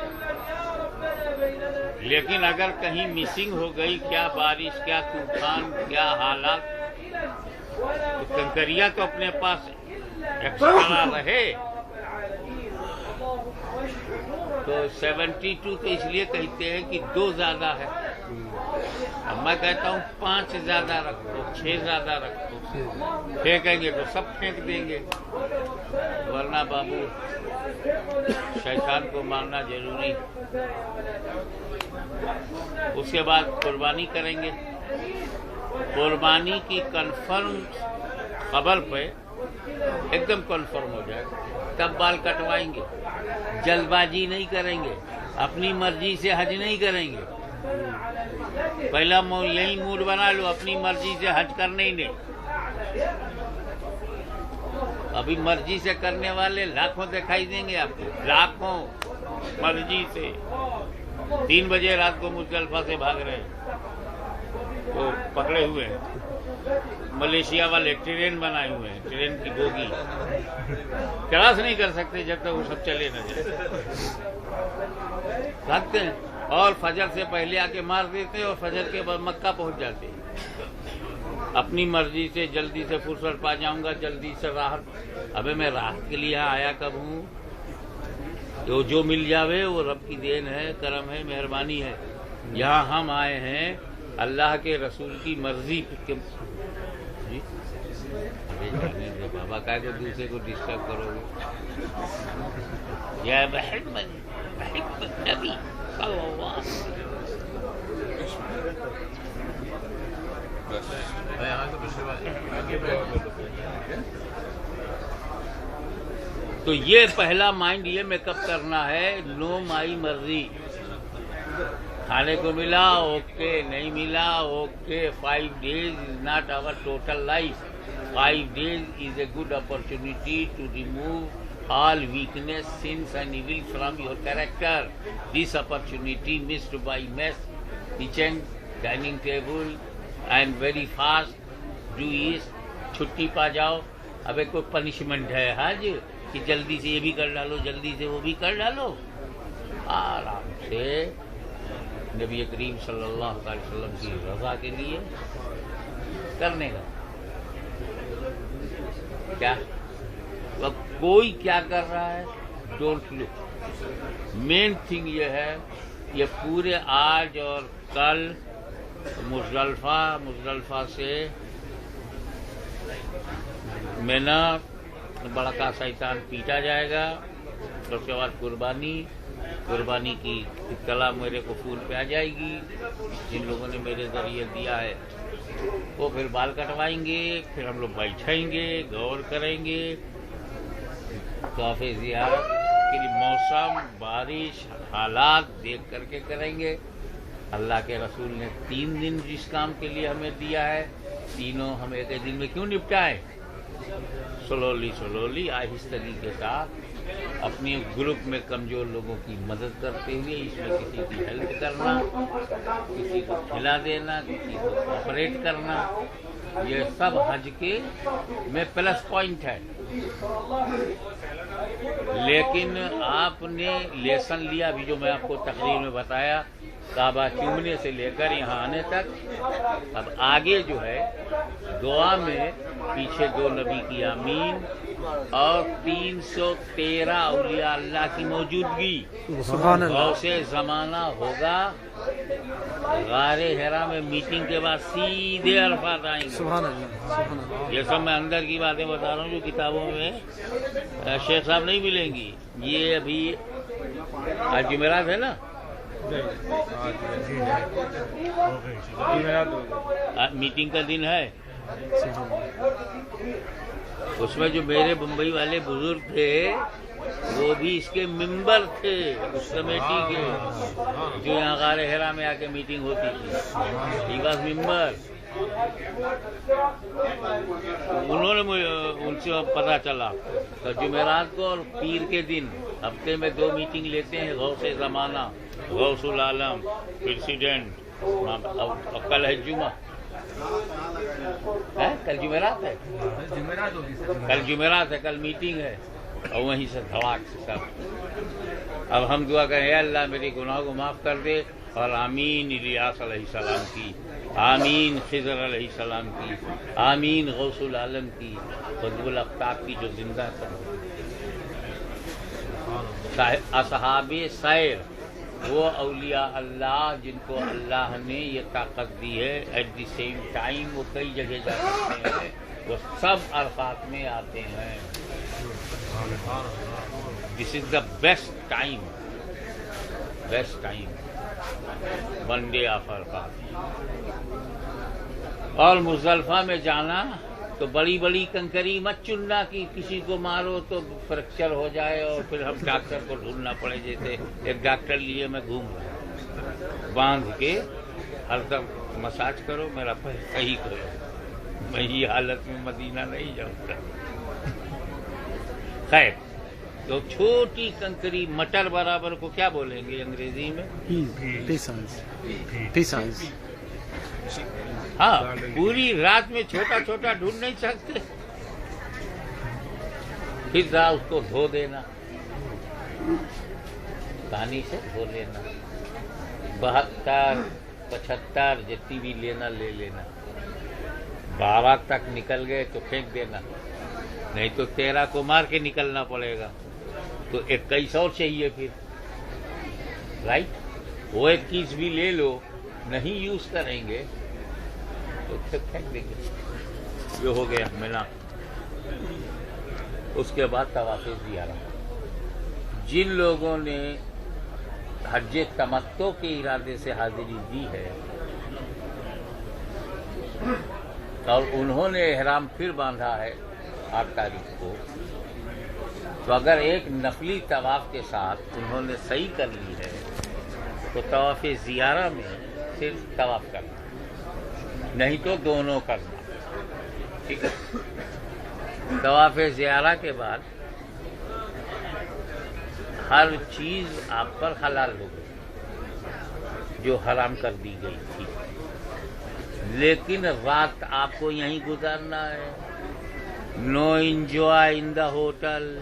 लेकिन अगर कहीं मिसिंग हो गई, क्या बारिश, क्या तूफान, क्या हालात, तो कंकरिया तो अपने पास एक्स्ट्रा रहे। तो 72 तो इसलिए कहते हैं कि 2 ज्यादा है। अब मैं कहता हूँ 5 ज्यादा रखो, 6 ज्यादा रखो, फेंकेंगे तो सब फेंक देंगे, वरना बाबू शैतान को मारना जरूरी। उसके बाद कुर्बानी करेंगे। कुर्बानी की कंफर्म खबर पे एकदम कंफर्म हो जाए तब बाल कटवाएंगे। जल्दबाजी नहीं करेंगे, अपनी मर्जी से हज नहीं करेंगे। पहला यही मूड बना लो, अपनी मर्जी से हज करने ही नहीं। अभी मर्जी से करने वाले लाखों दिखाई देंगे आपको, लाखों मर्जी से। 3 बजे रात को मुजदलिफा से भाग रहे हैं, तो पकड़े हुए हैं। मलेशिया वाले ट्रेन बनाए हुए हैं, ट्रेन की बोगी क्रॉस नहीं कर सकते जब तक वो सब चले न जाए, भागते हैं और फजर से पहले आके मार देते हैं और फजर के बाद मक्का पहुंच जाते हैं। अपनी मर्जी से जल्दी से फुर्सत पा जाऊंगा, जल्दी से राहत। अबे मैं राहत के लिए आया कब हूँ? तो जो मिल जावे वो रब की देन है, करम है, मेहरबानी है। यहाँ हम आए हैं अल्लाह के रसूल की मर्जी के। बाबा का को दूसरे को डिस्टर्ब करोगे? या नबी तो ये पहला माइंड ये मेकअप करना है। नो माई मर्जी। खाने को मिला ओके, नहीं मिला okay. 5 days is not our total life. 5 days is a good opportunity to remove all weakness, sins and evil from your character. This opportunity missed by mess, kitchen, dining table and very fast do is छुट्टी पा जाओ। अबे कोई punishment है आज कि जल्दी से ये भी कर डालो, जल्दी से वो भी कर डालो। आराम से नबी करीम सल्लल्लाहु अलैहि वसल्लम की रज़ा के लिए करने का। क्या अब कोई क्या कर रहा है? Don't look. मेन थिंग ये है, ये पूरे आज और कल मुजदलिफा से मिना बड़ा का शैतान पीटा जाएगा। उसके बाद कुर्बानी की इत्तला मेरे को फोन पे आ जाएगी। जिन लोगों ने मेरे जरिए दिया है वो फिर बाल कटवाएंगे, फिर हम लोग बैठेंगे, गौर करेंगे। तोहफे ज़ियारत के लिए मौसम, बारिश, हालात देख करके करेंगे। अल्लाह के रसूल ने 3 दिन जिस काम के लिए हमें दिया है, तीनों हम एक दिन में क्यों निपटाएं? स्लोली आहिस्तगी के साथ अपने ग्रुप में कमजोर लोगों की मदद करते हुए, इसमें किसी की हेल्प करना, किसी को खिला देना, किसी को ऑपरेट करना, ये सब हज के में प्लस पॉइंट है। लेकिन आपने लेसन लिया अभी जो मैं आपको तकरीर में बताया, काबा चूमने से लेकर यहाँ आने तक। अब आगे जो है दुआ में पीछे 2 नबी की आमीन, اور 313 اولیاء اللہ کی موجودگی سبحان اللہ غوث زمانہ ہوگا. غار حرا میں میٹنگ کے بعد سیدھے عرفات آئیں گے. سبحان اللہ سبحان اللہ. یہ سب میں اندر کی باتیں بتا رہا ہوں جو کتابوں میں شیخ صاحب نہیں ملیں گی. یہ ابھی آج جمعرات ہے نا, میٹنگ کا دن ہے. اس میں جو میرے بمبئی والے بزرگ تھے وہ بھی اس کے ممبر تھے, اس کمیٹی کے جو یہاں غار حرا میں آ کے میٹنگ ہوتی تھی. ہی واز ممبر. انہوں نے ان سے پتہ چلا تو جمعرات کو اور پیر کے دن ہفتے میں 2 میٹنگ لیتے ہیں. غوث زمانہ, غوث العالم, پریسیڈنٹ. کل ہے جمعہ, کل جمعرات ہے, کل جمعرات ہے, کل میٹنگ ہے. اور وہیں سے دھواک سے سب. اب ہم دعا کریں اے اللہ میرے گناہوں کو معاف کر دے, اور آمین الیاس علیہ السلام کی, آمین خضر علیہ السلام کی, آمین غوث العالم کی, قطب الاقطاب کی جو زندہ تھا. اصحاب سیر وہ اولیاء اللہ جن کو اللہ نے یہ طاقت دی ہے. ایٹ دی سیم ٹائم وہ کئی جگہ جا سکتے ہیں, وہ سب عرفات میں آتے ہیں. This is the best time, best time, one day of Arafat. اور مزدلفہ میں جانا تو بڑی بڑی کنکری مت چننا کہ کسی کو مارو تو فریکچر ہو جائے اور پھر ہم ڈاکٹر کو ڈھونڈنا پڑے. جیسے ایک ڈاکٹر لیے میں گھوم رہا, باندھ کے ہر دم مساج کرو, میرا پیر صحیح کرو. میں یہ حالت میں مدینہ نہیں جاؤں گا. خیر, تو چھوٹی کنکری مٹر برابر کو کیا بولیں گے انگریزی میں؟ پیسانس. ہاں, پوری رات میں چھوٹا چھوٹا ڈھونڈ نہیں سکتے. پھر ذرا اس کو دھو دینا, پانی سے دھو لینا. 72 75 جتنی بھی لینا لے لینا. 12 تک نکل گئے تو پھینک دینا, نہیں تو 13 کو مار کے نکلنا پڑے گا. تو 21 اور چاہیے پھر, رائٹ. وہ 21 بھی لے لو, نہیں یوز کریں گے تو پھر پھینک دیں گے. یہ ہو گیا مینا. اس کے بعد طواف زیارہ. جن لوگوں نے حج تمتع کے ارادے سے حاضری دی ہے اور انہوں نے احرام پھر باندھا ہے 8 تاریخ کو, تو اگر ایک نفلی طواف کے ساتھ انہوں نے صحیح کر لی ہے تو طواف زیارہ میں صرف طواف کرنا, نہیں تو دونوں کرنا. ٹھیک ہے. طواف زیارہ کے بعد ہر چیز آپ پر حلال ہو گئی جو حرام کر دی گئی تھی, لیکن رات آپ کو یہیں گزارنا ہے. No enjoy in the hotel.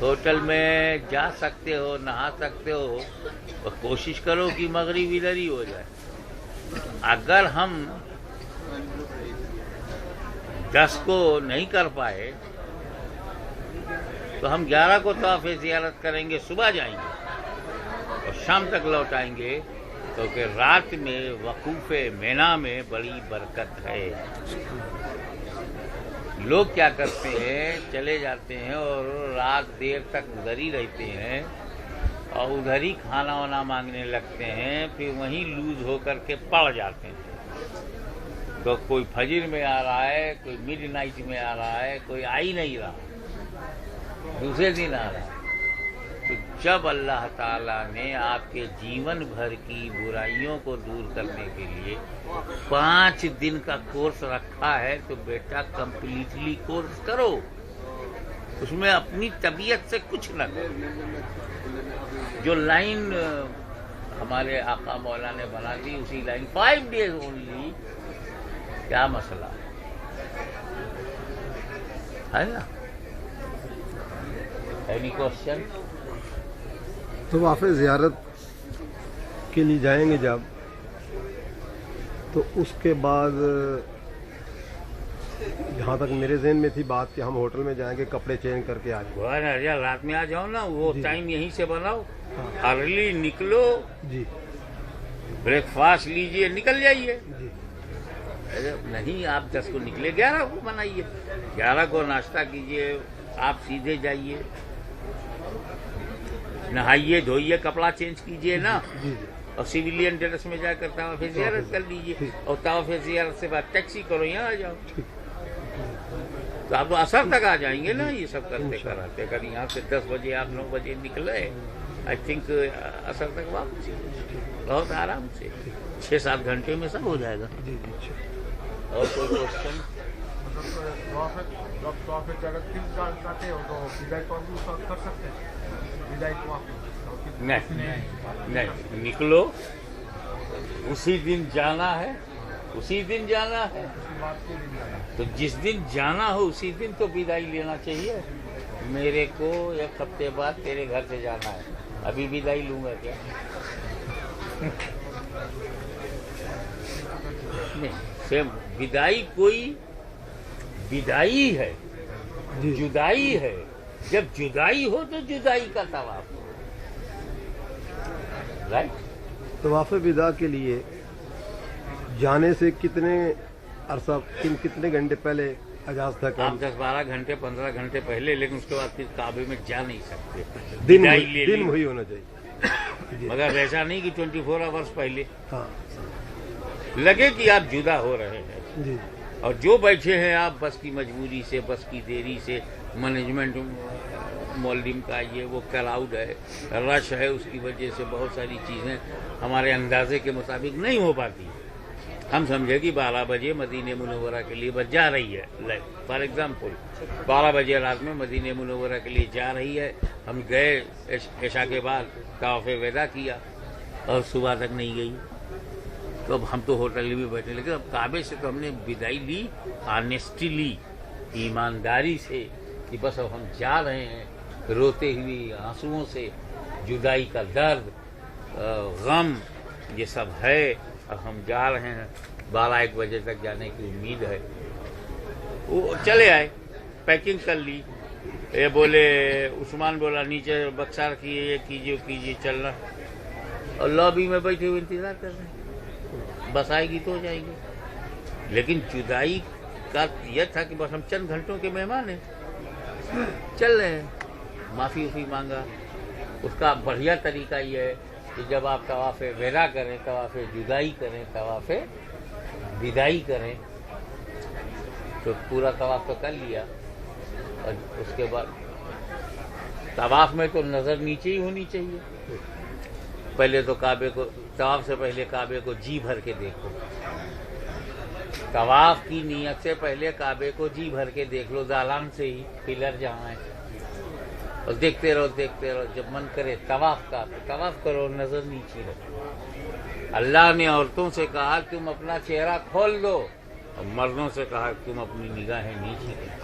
Hotel میں جا سکتے ہو, نہا سکتے ہو, تو کوشش کرو کہ مغرب ادھر ہی ہو جائے. اگر ہم 10 کو نہیں کر پائے تو ہم 11 کو طواف زیارت کریں گے, صبح جائیں گے اور شام تک لوٹ آئیں گے, کیونکہ رات میں وقوف مینا میں بڑی برکت ہے. لوگ کیا کرتے ہیں, چلے جاتے ہیں اور رات دیر تک ادھر ہی رہتے ہیں اور ادھر ہی کھانا وانا مانگنے لگتے ہیں, پھر وہیں لوز ہو کر کے پڑ جاتے ہیں. تو کوئی فجر میں آ رہا ہے, کوئی مڈ نائٹ میں آ رہا ہے, کوئی آ ہی نہیں رہا, دوسرے دن آ رہا ہے. تو جب اللہ تعالیٰ نے آپ کے جیون بھر کی برائیوں کو دور کرنے کے لیے 5 دن کا کورس رکھا ہے تو بیٹا کمپلیٹلی کورس کرو, اس میں اپنی طبیعت سے کچھ نہ کرو. جو لائن ہمارے آقا مولا نے بنا دی اسی لائن 5 days اونلی, کیا مسئلہ ہے نا. Any question? طواف زیارت کے لیے جائیں گے جب, تو اس کے بعد जहाँ तक मेरे ज़हन में थी बात कि हम होटल में जाएंगे कपड़े चेंज करके आ जाएंगे। रात में आ जाओ ना, वो जी। टाइम यहीं से बनाओ, अर्ली निकलो, जी ब्रेकफास्ट लीजिए, निकल जाइए। जी अरे नहीं, आप 10 को निकले, 11 को बनाइए, 11 को नाश्ता कीजिए, आप सीधे जाइए, नहाइए धोइए, कपड़ा चेंज कीजिए ना, जी और सिविलियन ड्रेस में जाकर तवाफ़ ज़ियारत कर लीजिए, और तवाफ़ ज़ियारत से बाद टैक्सी करो, यहाँ आ जाओ, तो आप असर तक आ जाएंगे ना। ये सब करते कराते, अगर यहाँ से 10 बजे आप 9 बजे निकले, आई थिंक असर तक वापसी बहुत आराम से 6-7 घंटे में सब हो जाएगा। जी जी। और कोई क्वेश्चन? जब तो आप जाते हो तो विदाई को कर सकते हैं, विदाई को नहीं, निकलो, उसी दिन जाना है, उसी दिन जाना है, तो जिस दिन जाना हो उसी दिन तो विदाई लेना चाहिए। मेरे को 1 हफ्ते बाद तेरे घर से जाना है, अभी विदाई लूंगा क्या? नहीं, सेम विदाई कोई विदाई है, जुदाई है। जब जुदाई हो तो जुदाई का तवाफ, राइट? तवाफ़ विदा के लिए जाने से कितने अरसा कितने घंटे पहले इजाज़त है? आप 10-12 घंटे 15 घंटे पहले, लेकिन उसके बाद फिर काबे में जा नहीं सकते। दिन विदाई ले ली। वही होना चाहिए, मगर ऐसा नहीं कि 24 आवर्स पहले हाँ लगे कि आप जुदा हो रहे हैं। जी और जो बैठे हैं आप बस की मजबूरी से, बस की देरी से, मैनेजमेंट मॉलडिम का ये वो क्राउड है, रश है, उसकी वजह से बहुत सारी चीज़ें हमारे अंदाजे के मुताबिक नहीं हो पाती। हम समझे कि 12 बजे मदीने मुनव्वरा के लिए बस जा रही है, फॉर एग्जाम्पल 12 बजे रात में मदीने मुनव्वरा के लिए जा रही है, हम गए ऐशा के बाद तवाफ़े वेदा किया और सुबह तक नहीं गई, तो अब हम तो होटल में बैठे, लेकिन अब काबे से तो हमने विदाई ली, ऑनेस्टली, ईमानदारी से, कि बस अब हम जा रहे हैं, रोते हुए आंसुओं से, जुदाई का दर्द, गम, ये सब है, अब हम जा रहे हैं, 12-1 बजे तक जाने की उम्मीद है। वो चले आए, पैकिंग कर ली, ये बोले, उस्मान बोला नीचे बक्सा रखिए, ये कीजिए चलना, और लॉबी में बैठे हुए इंतजार कर रहे हैं, बस आएगी तो हो जाएगी। लेकिन जुदाई का यह था कि बस हम चंद घंटों के मेहमान हैं, चल रहे हैं, माफ़ी उफी मांगा। उसका बढ़िया तरीका यह है कि जब आप तवाफ़े वेदा करें, तवाफ़े जुदाई करें, तवाफ़े विदाई करें, तो पूरा तवाफ़ तो कर लिया, और उसके बाद तवाफ़ में तो नज़र नीचे ही होनी चाहिए। पहले तो काबे को, तवाफ़ से पहले काबे को जी भर के देखो, तवाफ़ की नीयत से पहले काबे को जी भर के देख लो, दालान से ही, पिलर जहाँ है, और देखते रहो, जब मन करे तवाफ़ का तो तवाफ़ करो, नज़र नीचे रखो। अल्लाह ने औरतों से कहा तुम अपना चेहरा खोल दो, और मर्दों से कहा तुम अपनी निगाहें नीचे रखो।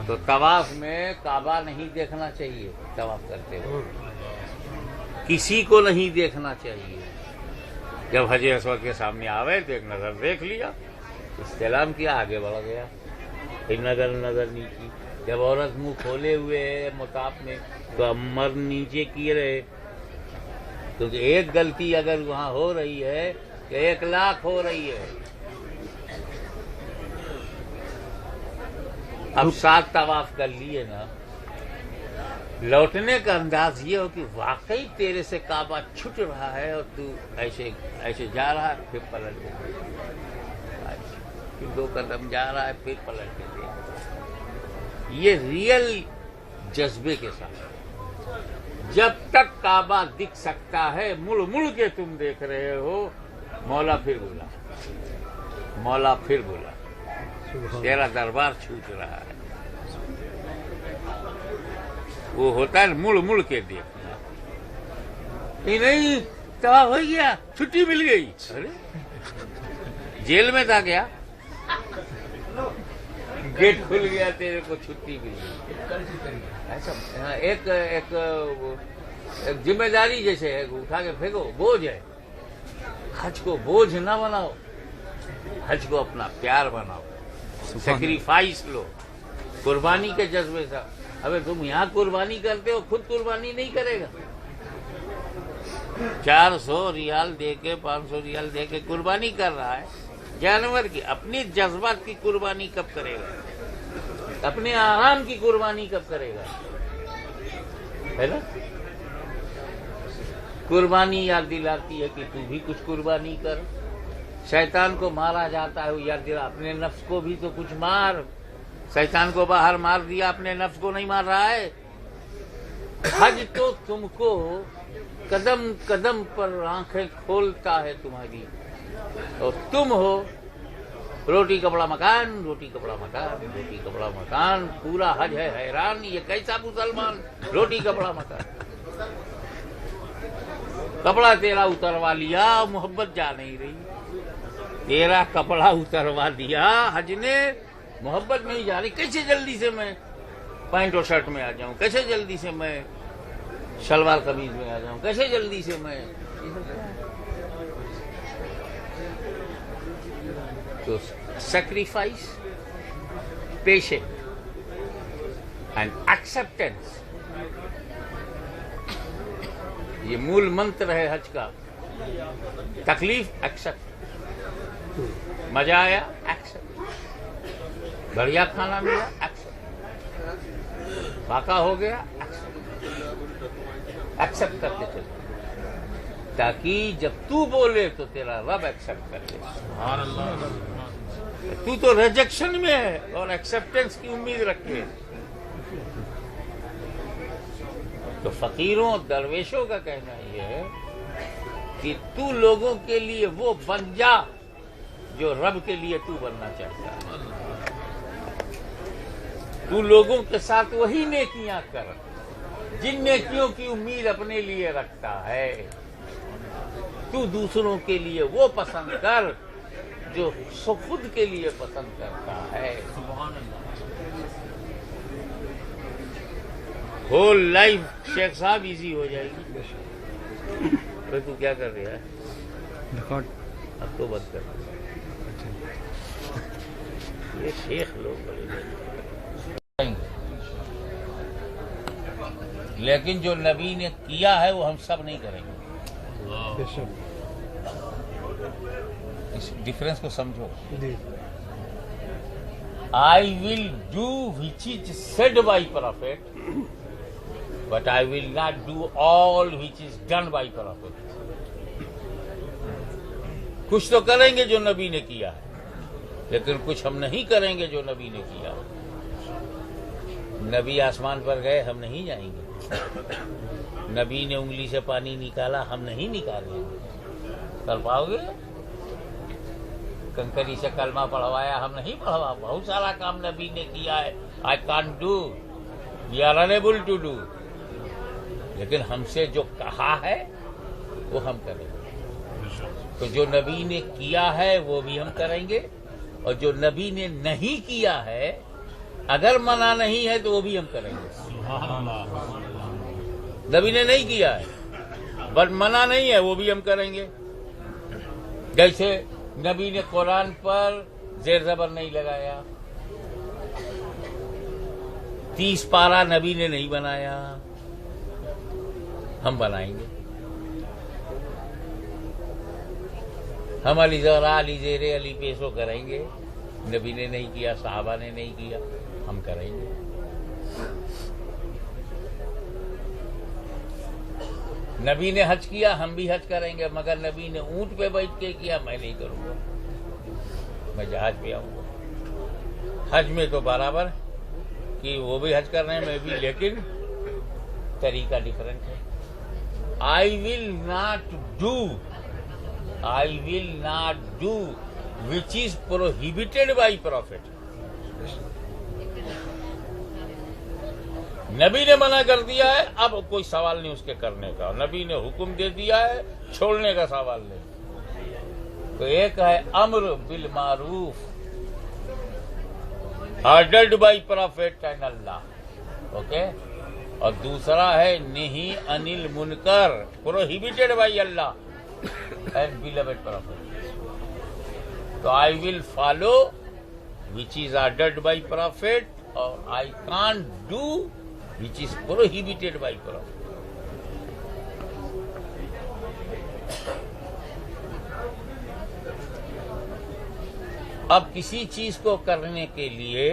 तो तवाफ़ में काबा नहीं देखना चाहिए, तवाफ़ करते हो किसी को नहीं देखना चाहिए। जब हज अस्वद के सामने आवे तो एक नज़र देख लिया, इस्तेलाम किया, आगे बढ़ गया, फिर नज़र नीचे। जब औरत मुंह खोले हुए है मुताफ में, तो मर्द नीचे किए रहे, क्योंकि एक गलती अगर वहाँ हो रही है तो 1 लाख हो रही है। अब 7 तवाफ कर लिए ना, लौटने का अंदाज ये हो कि वाकई तेरे से काबा छूट रहा है और तू ऐसे जा रहा है, फिर पलट के फिर 2 कदम जा रहा है, फिर पलट के दे। ये रियल जज्बे के साथ, जब तक काबा दिख सकता है, मुड़ के तुम देख रहे हो, मौला फिर बोला, तेरा दरबार छूट रहा है। वो होता है मुड़ के देखना। नहीं तबाह हो गया, छुट्टी मिल गई, अरे जेल में था क्या, गेट खुल गया, तेरे को छुट्टी मिल गई। ऐसा एक जिम्मेदारी जैसे है, उठा के फेंको, बोझ है। हज को बोझ ना बनाओ, हज को अपना प्यार बनाओ। सेक्रीफाइस लो, कुर्बानी के जज्बे से। अबे तुम यहाँ कुर्बानी करते हो, खुद कुर्बानी नहीं करेगा। 400 रियाल दे के 500 रियाल दे के कुर्बानी कर रहा है जानवर की, अपनी जज्बात की कुर्बानी कब करेगा? अपने आराम की कुर्बानी कब करेगा? है ना? कुर्बानी याद दिलाती है कि तू भी कुछ कुर्बानी कर। शैतान को मारा जाता है, याद दिला अपने नफ्स को भी तो कुछ मार। शैतान को बाहर मार दिया, अपने नफ्स को नहीं मार रहा है। हज तो तुमको कदम कदम पर आंखें खोलता है तुम्हारी, और तुम हो रोटी कपड़ा मकान, रोटी कपड़ा मकान, रोटी कपड़ा मकान। पूरा हज है हैरान, ये कैसा मुसलमान रोटी कपड़ा मकान। कपड़ा तेरा उतरवा लिया, मोहब्बत जा नहीं रही। तेरा कपड़ा उतरवा दिया हज ने, मोहब्बत नहीं जा रही। कैसे जल्दी से मैं पैंट और शर्ट में आ जाऊं, कैसे जल्दी से मैं शलवार कमीज में आ जाऊं, कैसे जल्दी से मैं। तो सैक्रिफाइस, पेशेंस एंड एक्सेप्टेंस, ये मूल मंत्र है हज का। तकलीफ एक्सेप्ट, मजा आया एक्सेप्ट, बढ़िया खाना मिला एक्सेप्ट, फाका हो गया एक्सेप्ट करके चलो, ताकि जब तू बोले तो तेरा रब एक्सेप्ट कर ले। तू तो रिजेक्शन में है और एक्सेप्टेंस की उम्मीद रखे। तो फकीरों दरवेशों का कहना यह है कि तू लोगों के लिए वो बन जा जो रब के लिए तू बनना चाहता है। तू लोगों के साथ वही नेकियां कर जिन नेकियों की उम्मीद अपने लिए रखता है। तू दूसरों के लिए वो पसंद कर जो खुद के लिए पसंद करता है। होल लाइफ शेख साहब इजी हो जाएगी। तो तू क्या कर रहा है? अब तो बंद कर। ये शेख लोग बड़े, लेकिन जो नबी ने किया है वो हम सब नहीं करेंगे। इस डिफरेंस को समझो। I will do which is said by profit, but I will not do all which is done by profit. कुछ तो करेंगे जो नबी ने किया है, लेकिन कुछ हम नहीं करेंगे जो नबी ने किया। नबी आसमान पर गए, हम नहीं जाएंगे। नबी ने उंगली से पानी निकाला, हम नहीं निकालेंगे। कर पाओगे? कंकरी से कलमा पढ़वाया, हम नहीं पढ़वा। बहुत सारा काम नबी ने किया है। I can't do, we are unable to do. लेकिन हमसे जो कहा है वो हम करेंगे। तो जो नबी ने किया है वो भी हम करेंगे, और जो नबी ने नहीं किया है, अगर मना नहीं है तो वो भी हम करेंगे। नबी ने नहीं किया है बट मना नहीं है, वो भी हम करेंगे। जैसे नबी ने कुरान पर जेर ज़बर नहीं लगाया, 30 पारा नबी ने नहीं बनाया, हम बनाएंगे। हम अली ज़रा, अली ज़ेरे, अली पेशो करेंगे। नबी ने नहीं किया, सहाबा ने नहीं किया, हम करेंगे। नबी ने हज किया, हम भी हज करेंगे। मगर नबी ने ऊंट पे बैठ के किया, मैं नहीं करूंगा, मैं जहाज पे आऊंगा। हज में तो बराबर कि वो भी हज कर रहे हैं, मैं भी, लेकिन तरीका डिफरेंट है। I will not do which is prohibited by profit. नबी ने मना कर दिया है, अब कोई सवाल नहीं उसके करने का। नबी ने हुक्म दे दिया है, छोड़ने का सवाल नहीं। तो एक है अम्र बिल मारूफ, ordered by prophet and Allah, okay. और दूसरा है नहीं अनिल मुनकर, prohibited by Allah and beloved prophet. तो I will follow which is ordered by Prophet, or I can't do which is prohibited by Prophet. अब किसी चीज को करने के लिए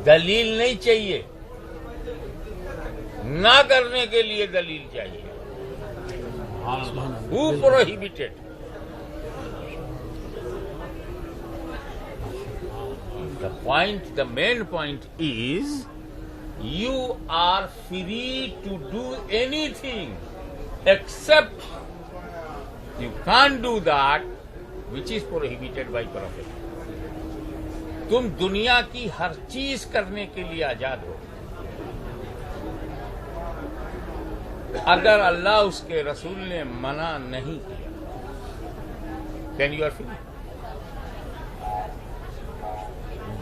दलील नहीं चाहिए, ना करने के लिए दलील चाहिए. Who prohibited? The main point is you are free to do anything except you can't do that which is prohibited by Prophet. तुम दुनिया की हर चीज करने के लिए आजाद हो, अगर अल्लाह उसके रसूल ने मना नहीं किया, then you are free.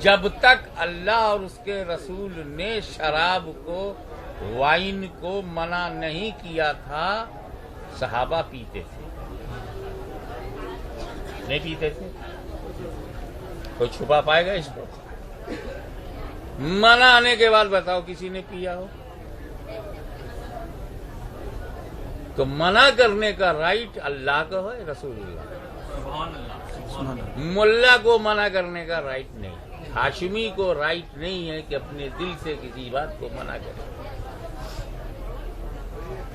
जब तक अल्लाह और उसके रसूल ने शराब को, वाइन को मना नहीं किया था, सहाबा पीते थे, नहीं पीते थे? कोई छुपा पाएगा इसको? मना आने के बाद बताओ किसी ने पिया हो? तो मना करने का राइट अल्लाह का है, रसूलुल्लाह, मुल्ला को मना करने का राइट नहीं, हाशिमी को राइट नहीं है कि अपने दिल से किसी बात को मना करे.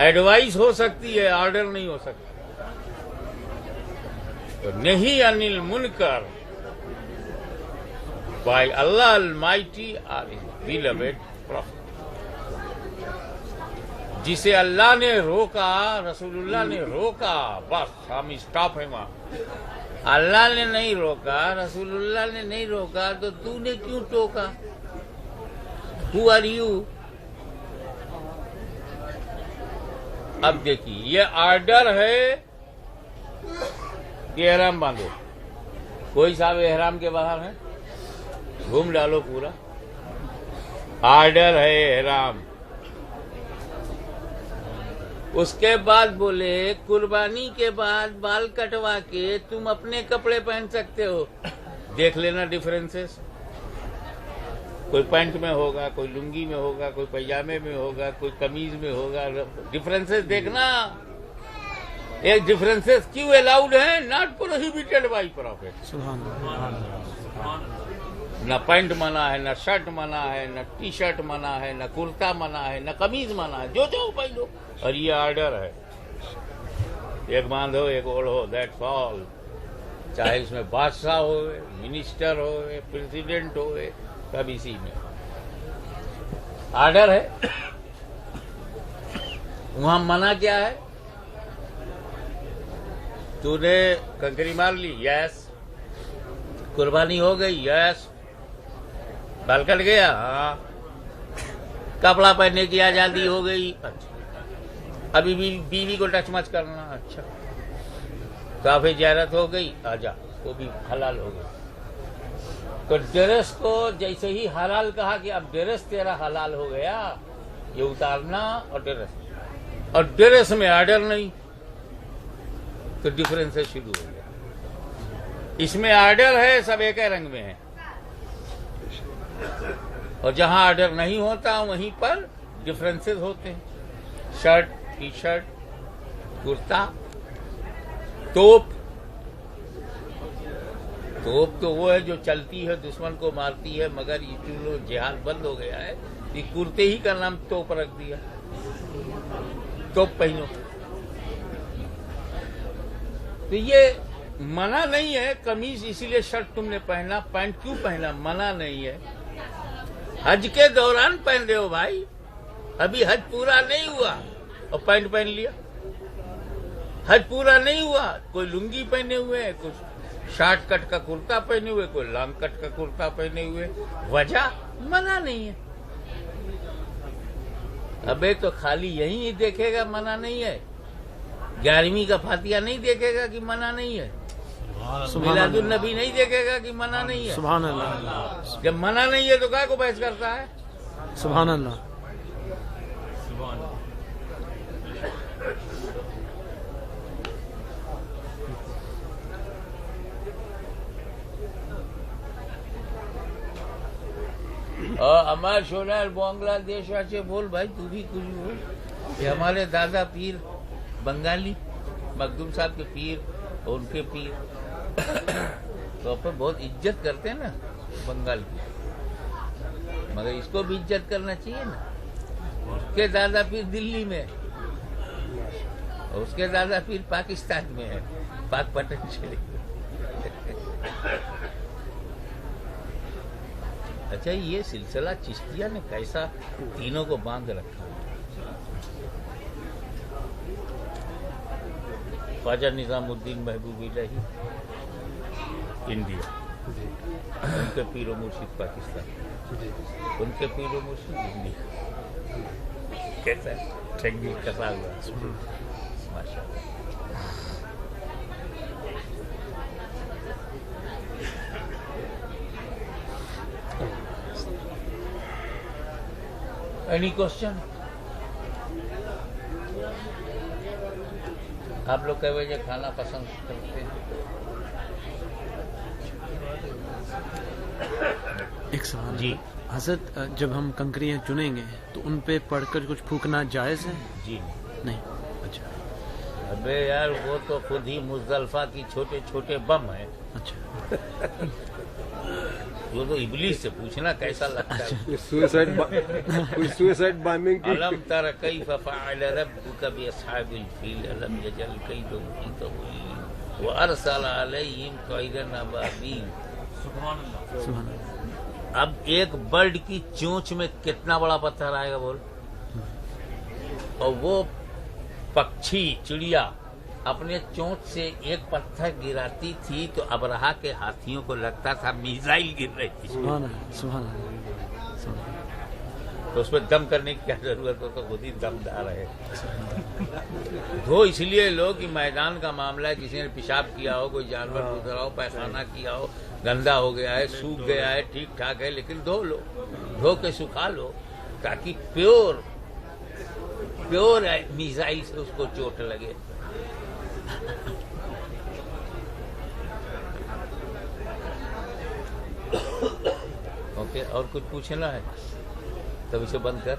एडवाइस हो सकती है, ऑर्डर नहीं हो सकता. तो नहीं अनिल मुनकर by Allah almighty or beloved prophet. जिसे अल्लाह ने रोका, रसूलुल्लाह ने रोका, बस हम स्टॉप है वहां. अल्लाह ने नहीं रोका, रसूलुल्लाह ने नहीं रोका, तो तूने क्यों टोका? Who are you? अब देखिए, ये ऑर्डर है कि एहराम बांधो. कोई साहब एहराम के बाहर है, घूम डालो पूरा. ऑर्डर है एहराम. उसके बाद बोले कुर्बानी के बाद बाल कटवा के तुम अपने कपड़े पहन सकते हो. देख लेना डिफरेंसेस. कोई पैंट में होगा, कोई लुंगी में होगा, कोई पैजामे में होगा, कोई कमीज में होगा. डिफरेंसेस देखना. एक डिफरेंसेस क्यों अलाउड है? Not prohibited by profit. न पैंट मना है, न शर्ट मना है, न टी शर्ट मना है, न कुर्ता मना है, न कमीज मना है. जो चाहो पहनो. और ये ऑर्डर है, एक बांधो एक ओढ़ो, दैट्स ऑल. चाहे इसमें बादशाह हो, मिनिस्टर हो, प्रेसिडेंट हो, सब इसी में ऑर्डर है. वहां मना क्या है? तूने कंकरी मार ली, यस. कुर्बानी हो गई, यस. बाल कट गया, हाँ. कपड़ा पहनने की आजादी हो गई, अच्छा. अभी भी बीवी को टच मच करना, अच्छा. काफी ज़ियारत हो गई, आजा, वो भी हलाल हो गई. तो ड्रेस को जैसे ही हलाल कहा कि अब ड्रेस तेरा हलाल हो गया, ये उतारना और ड्रेस में ऑर्डर नहीं, तो डिफरेंस शुरू हो गया. इसमें ऑर्डर है, सब एक ही रंग में है, और जहां ऑर्डर नहीं होता वहीं पर डिफरेंसेस होते हैं. Shirt, T shirt, kurta. तोप तो वो है जो चलती है, दुश्मन को मारती है, मगर ये चलो जिहाद बंद हो गया है, ये कुर्ते ही का नाम तोप रख दिया. तोप पहनो. तो ये मना नहीं है. कमीज इसीलिए शर्ट तुमने पहना, पैंट क्यों पहना? मना नहीं है. हज के दौरान पहन रहे हो भाई, अभी हज पूरा नहीं हुआ और पैंट पहन लिया. हज पूरा नहीं हुआ, कोई लुंगी पहने हुए है, कुछ शॉर्ट कट का कुर्ता पहने हुए, कोई लॉन्ग कट का कुर्ता पहने हुए. वजह मना नहीं है. अबे तो खाली यही देखेगा मना नहीं है, 11वीं का फातिहा नहीं देखेगा कि मना नहीं है, मिलादुन नबी नहीं देखेगा कि मना नहीं है. सुभान अल्लाह. जब मना नहीं है तो क्या को बहस करता है? सुभान अल्लाह. اور امار شولار بنگلہ دیش سے بول بھائی تو بھی کچھ بول. یہ ہمارے دادا پیر بنگالی مخدوم صاحب کے پیر اور ان کے پیر تو اپن بہت عزت کرتے ہیں نا بنگال کی, مگر اس کو بھی عزت کرنا چاہیے نا. اس کے دادا پیر دلی میں اور اس کے دادا پیر پاکستان میں ہے, پاک پٹن شریف. اچھا یہ سلسلہ چشتیہ نے کیسا تینوں کو باندھ رکھا. خواجہ نظام الدین محبوب الہی انڈیا, ان کے پیر و مرشد پاکستان, ان کے پیر و مرشد انڈیا. کیسا ہے ٹھنگی کسا ہوا ماشاء اللہ. Any question? آپ لوگ کئی بجے کھانا پسند کرتے ہیں؟ ایک سوال جی حضرت, جب ہم کنکریاں چنیں گے تو ان پہ پڑھ کر کچھ پھونکنا جائز ہے؟ جی نہیں. اچھا ابے یار وہ تو خود ہی مزدلفہ کی چھوٹے چھوٹے بم ہیں. اچھا وہ تو ابلیس سے پوچھنا کیسا لگتا ہے. سوئسائڈ بامبنگ کی الم تر کیف فعل ربک باصحاب الفیل الم یجعل کیدہم فی تضلیل وارسل علیہم طیرا ابابیل. سبحان اللہ. اب ایک برڈ کی چونچ میں کتنا بڑا پتھر آئے گا بول. اور وہ پکچھی چڑیا اپنے چونچ سے ایک پتھر گراتی تھی تو ابرہا کے ہاتھیوں کو لگتا تھا میزائل گر رہی تھی. سبحان اللہ. سبحان اللہ. تو اس میں دم کرنے کی کیا ضرورت ہو, تو خود ہی دم دار ہے. دھو اس لیے لو کہ میدان کا معاملہ ہے, کسی نے پیشاب کیا ہو, کوئی جانور گزرا ہو, پیخانہ کیا ہو, گندا ہو گیا ہے, سوکھ گیا ہے, ٹھیک ٹھاک ہے, لیکن دھو لو, دھو کے سکھا لو تاکہ پیور میزائل سے اس کو چوٹ لگے. اوکے, اور کچھ پوچھنا ہے تب اسے بند کر.